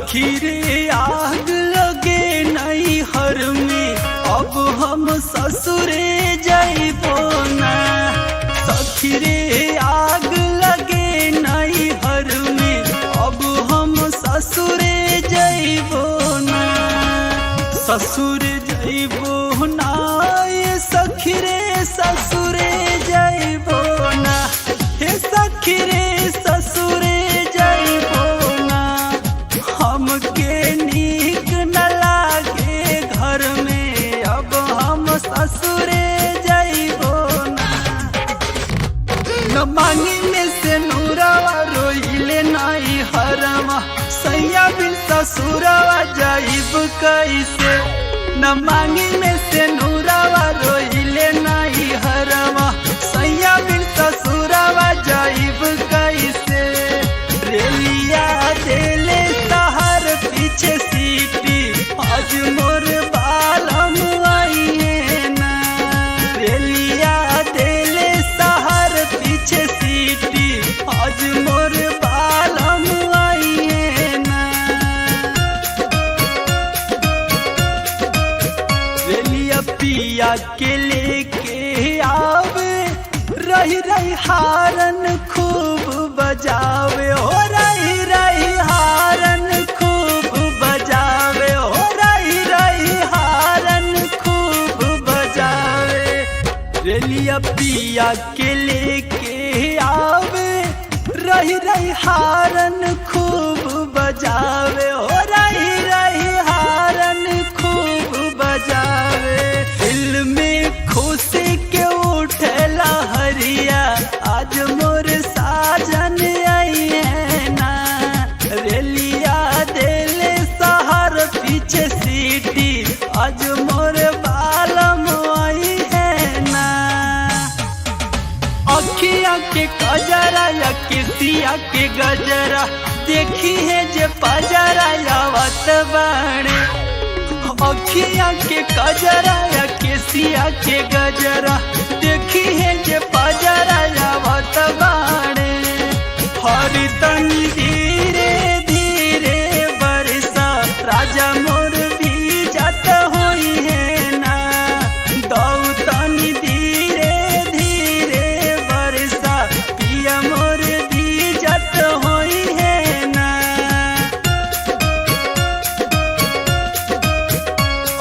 सखी रे आग लगे नहीं हर में, अब हम ससुरे जाइबो ना। सखी रे आग लगे नहीं हर में, अब हम ससुरे जाइबो ना। ससुर जाइबो ना ये सखी रे ससुरे जाइबो ना। हे सखी रे ससुरे जाइबो ना। हमके नीक न लागे घर में, अब हम ससुरे जाइबो ना। न मांगी में से नूरावा रोइले नाई हरमा, सैया बिन ससुरवा जाइब कैसे। न मांगी में से नूरावा रोइले नाई हरमा, सैया बिन ससुरवा जाइब कैसे। रेलिया देले शहर पीछे सीटी, आज मोर बालम आइए ना। रेलिया देले शहर पीछे सीटी, आज मोर बालम आइए ना। रेलिया पिया के लेके आवे, रही रही हारन खूब बजावे। हो रही रही हारन खूब बजावे, हो रही रही हारन खूब बजावे। रेलिया पिया के लेके आवे, रही रही हारन खूब बजावे। हो रही रही हारन खूब बजावे। दिल में खुशी के उठेला हरिया, आज मोर साजन आइए ना। रेलिया देले शहर पीछे सीटी, आज मोर बालम आइए ना। अखिया के कजरा या किसिया के गजरा, देखी है जे पजरा यावत बाणे। अखिया के कजरा या केसिया के गजरा, देखी है जे पजरा यावत बाणे। हरि तनी धीरे धीरे बरसा, राजा मोर भी जात होई है ना। दऊ तनी धीरे धीरे बरसा, पिया मोर भी जात होई है ना।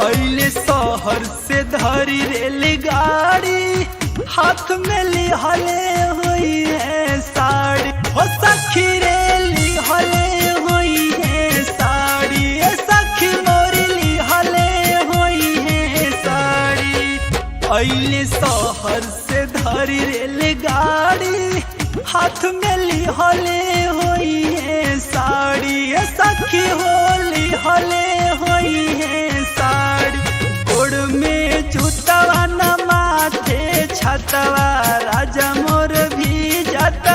अइले शहर से धरी रेलगाड़ी, हाथ में लिहले हुई है साड़ी। हो सखी रे लिहले हुई है साड़ी, ए सखी मोरी लिहले हुई है साड़ी। अइले शहर से धरी रेलगाड़ी, हाथ में लिहले हुई है साड़ी। ए सखी हो लिहले हुई है साड़ी। गोड़ में जूतवा न माथे छतवा, राजा मोर भी जाता